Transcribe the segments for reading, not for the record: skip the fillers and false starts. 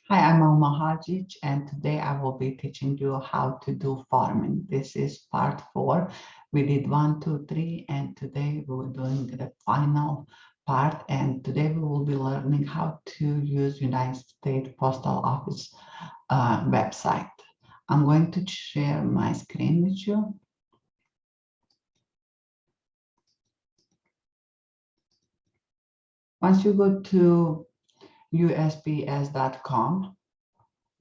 Hi, I'm Alma Hajic, and today I will be teaching you how to do farming. This is part 4. We did 1, 2, 3, and today we're doing the final part. And today we will be learning how to use United States Postal Office website. I'm going to share my screen with you. Once you go to usps.com,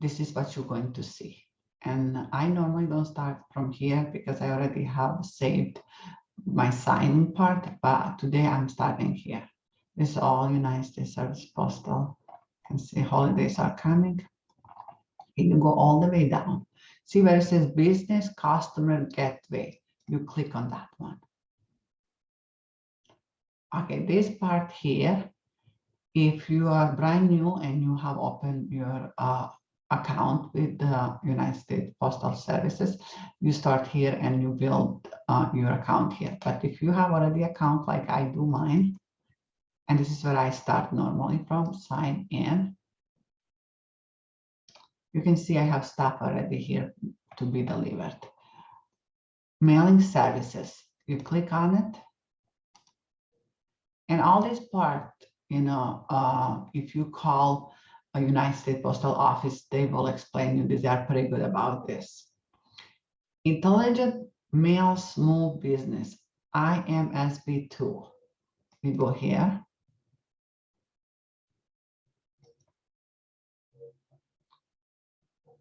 this is what you're going to see. And I normally don't start from here because I already have saved my signing part, but today I'm starting here. This is all United States Service Postal. You can see holidays are coming. You go all the way down. See where it says Business Customer Gateway. You click on that one. Okay, this part here, if you are brand new and you have opened your account with the United States Postal Services, you start here and you build your account here. But if you have already account like I do mine, and this is where I start normally from, sign in. You can see I have stuff already here to be delivered. Mailing services, you click on it. And all this part, if you call a United States Postal Office, they will explain you this. They are pretty good about this. Intelligent Mail Small Business, IMSB2. We go here.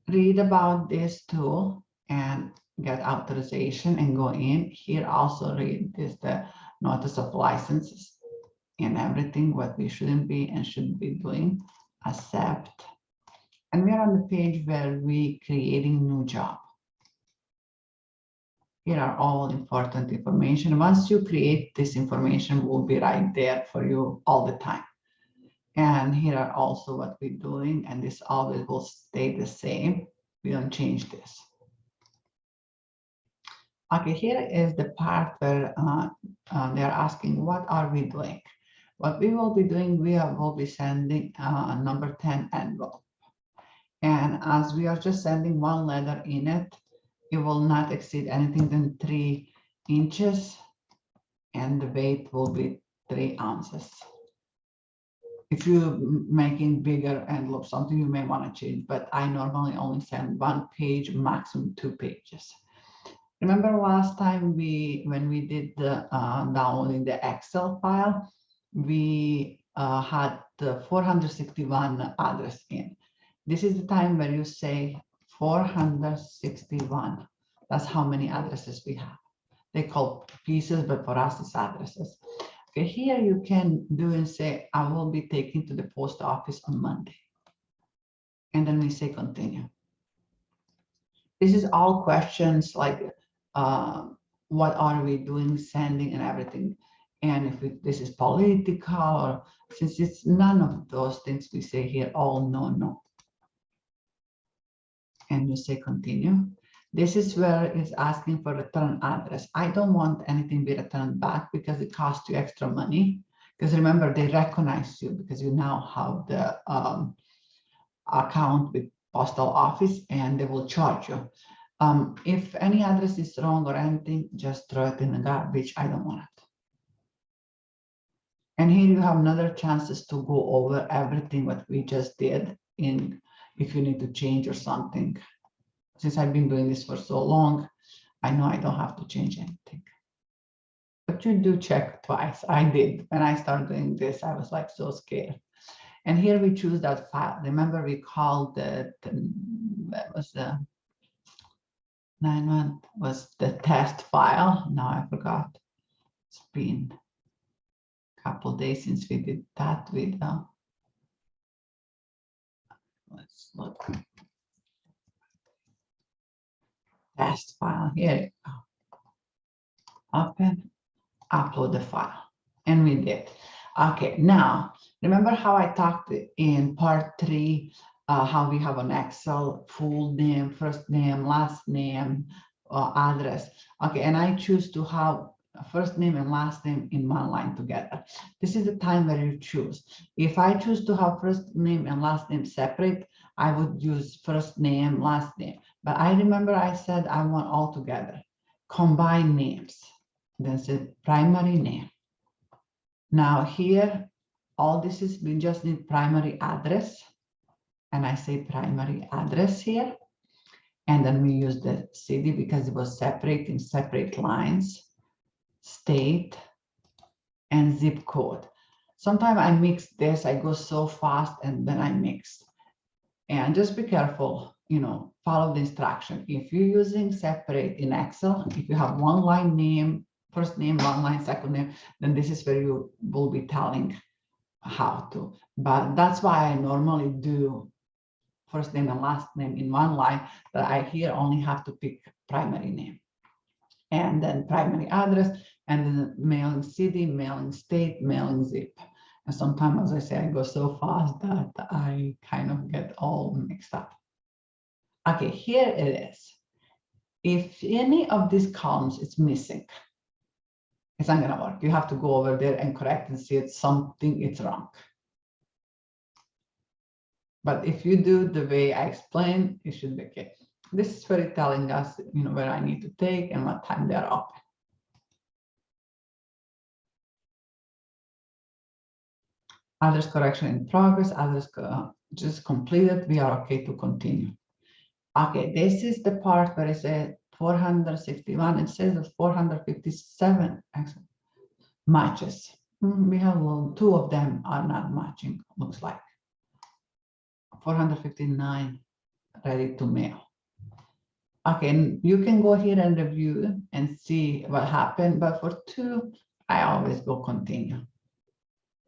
Read about this tool and get authorization and go in. Here also read this, the notice of licenses and everything, what we shouldn't be and should be doing. Accept. And we're on the page where we creating new job. Here are all important information. Once you create this information, will be right there for you all the time. And here are also what we're doing, and this always will stay the same. We don't change this. Okay, here is the part where they're asking, what are we doing? What we will be doing, we will be sending number 10 envelope. And as we are just sending one letter in it, it will not exceed anything than 3 inches, and the weight will be 3 ounces. If you're making bigger envelope, something you may want to change, but I normally only send 1 page, maximum 2 pages. Remember last time when we did the downloading the Excel file, we had the 461 address in. This is the time where you say 461. That's how many addresses we have. They call pieces, but for us it's addresses. Okay, here you can do and say, I will be taken to the post office on Monday. And then we say continue. This is all questions like what are we doing, sending and everything. And if this is political, or since it's none of those things, we say here all no. And you say continue. This is where it's asking for return address. I don't want anything be returned back because it costs you extra money. Because remember, they recognize you because you now have the account with postal office and they will charge you. If any address is wrong or anything, just throw it in the garbage. I don't want it. And here you have another chances to go over everything what we just did in if you need to change or something. Since I've been doing this for so long, I know I don't have to change anything. But you do check twice. I did. When I started doing this, I was like so scared. And here we choose that file. Remember we called that was the 9-1 was the test file. Now I forgot. It's been a couple of days since we did that video. Let's look. Test file. Here you go. Open, upload the file. And we did. Okay, now remember how I talked in part 3 how we have an Excel full name, first name, last name, address. Okay, and I choose to have first name and last name in one line together. This is the time where you choose. If I choose to have first name and last name separate, I would use first name, last name. But I remember I said I want all together. Combine names. Then say primary name. Now here, all this is, we just need primary address. And I say primary address here. And then we use the city because it was separate in separate lines. State and zip code. Sometimes I mix this, I go so fast and then I mix. And just be careful, follow the instruction. If you're using separate in Excel, if you have one line name, first name, one line, second name, then this is where you will be telling how to. But that's why I normally do first name and last name in one line, but I here only have to pick primary name. And then primary address, and then mailing city, mailing state, mailing zip. And sometimes, as I say, I go so fast that I kind of get all mixed up. Okay, here it is. If any of these columns is missing, it's not gonna work. You have to go over there and correct and see it's something is wrong. But if you do the way I explained, it should be okay. This is where it's telling us, where I need to take and what time they're open. Address correction in progress, address just completed, we are okay to continue. Okay, this is the part where it says 461, it says that 457 matches. We have two of them are not matching, looks like. 459 ready to mail. Okay, and you can go here and review and see what happened, but for two, I always go continue.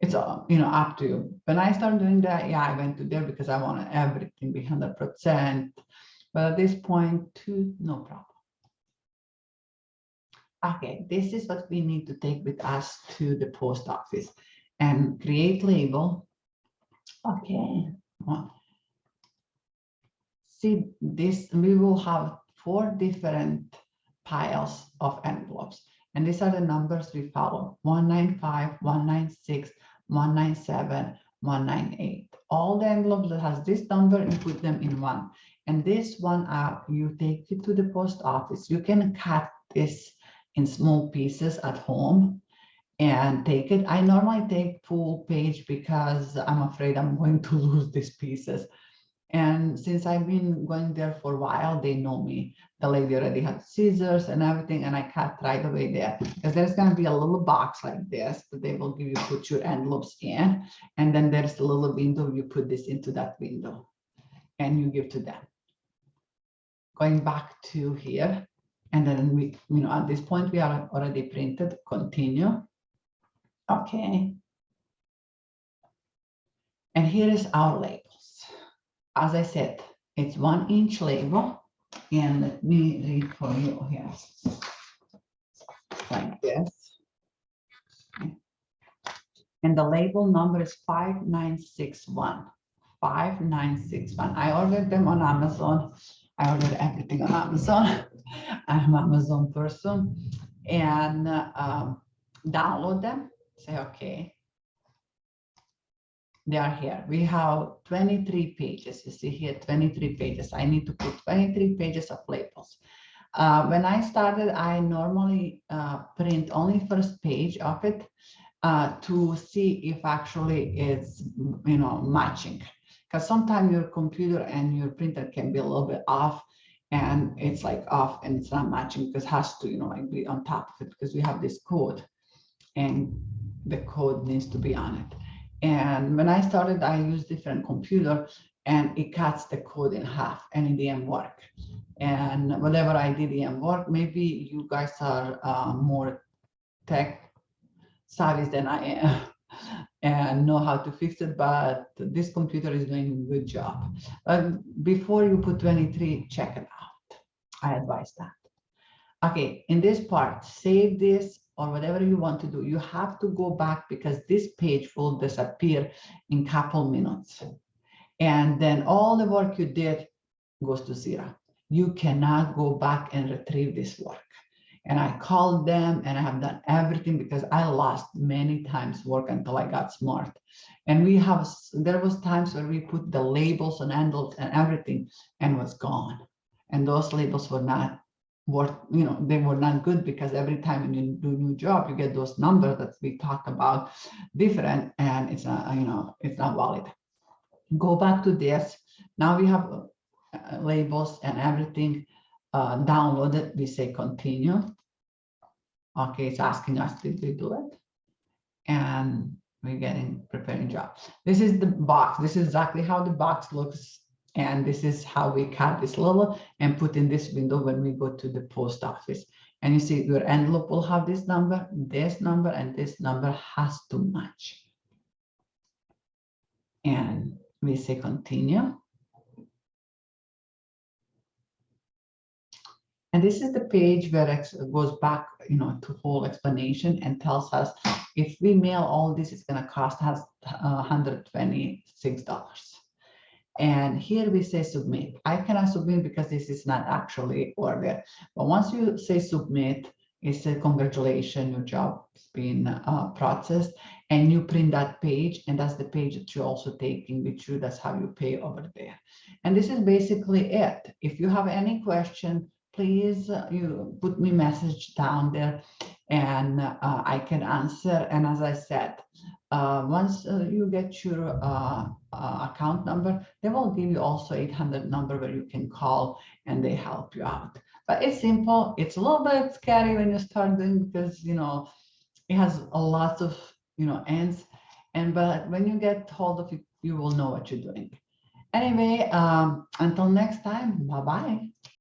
It's up to you. When I started doing that, yeah, I went to there because I wanted everything be 100%. But at this point, two, no problem. Okay, this is what we need to take with us to the post office and create label. Okay. See this, we will have 4 different piles of envelopes. And these are the numbers we follow: 195, 196, 197, 198. All the envelopes that has this number, you put them in one. And this one, you take it to the post office. You can cut this in small pieces at home and take it. I normally take full page because I'm afraid I'm going to lose these pieces. And since I've been going there for a while, they know me. The lady already had scissors and everything, and I cut right away there. Because there's going to be a little box like this that they will give you, put your envelopes in. And then there's a little window, you put this into that window and you give to them. Going back to here, and then we, at this point, we are already printed, continue. Okay. And here is our labels. As I said, it's 1-inch label, and let me read for you here, like this. And the label number is 5961. 5961. I ordered them on Amazon. I ordered everything on Amazon. I'm an Amazon person, and download them. Say okay. They are here. We have 23 pages. You see here, 23 pages. I need to put 23 pages of labels. When I started, I normally print only first page of it to see if actually it's, matching. Because sometimes your computer and your printer can be a little bit off, and it's like off and it's not matching because it has to, like be on top of it because we have this code and the code needs to be on it. And when I started, I used different computer and it cuts the code in half and it didn't work. And whatever I did didn't work. Maybe you guys are more tech savvy than I am and know how to fix it, but this computer is doing a good job. Before you put 23, check it out. I advise that. Okay, in this part, save this or whatever you want to do. You have to go back because this page will disappear in a couple minutes. And then all the work you did goes to zero. You cannot go back and retrieve this work. And I called them and I have done everything because I lost many times work until I got smart. And there was times where we put the labels on envelopes and everything and was gone. And those labels were not worth, they were not good because every time when you do a new job, you get those numbers that we talked about different and it's not, it's not valid. Go back to this. Now we have labels and everything downloaded. We say continue. Okay, it's asking us, did we do it? And we're getting preparing job. This is the box. This is exactly how the box looks. And this is how we cut this little and put in this window when we go to the post office. And you see your envelope will have this number, and this number has to match. And we say continue. And this is the page where it goes back, to whole explanation and tells us if we mail all this, it's going to cost us $126. And here we say submit. I cannot submit because this is not actually ordered. But once you say submit, it says congratulations, your job has been processed, and you print that page, and that's the page that you're also taking with you. That's how you pay over there. And this is basically it. If you have any question, please you put me message down there and I can answer. And as I said, once you get your account number, they will give you also 800 number where you can call and they help you out. But it's simple. It's a little bit scary when you start doing because it has a lot of ends. But when you get hold of it, you will know what you're doing. Anyway, until next time, bye-bye.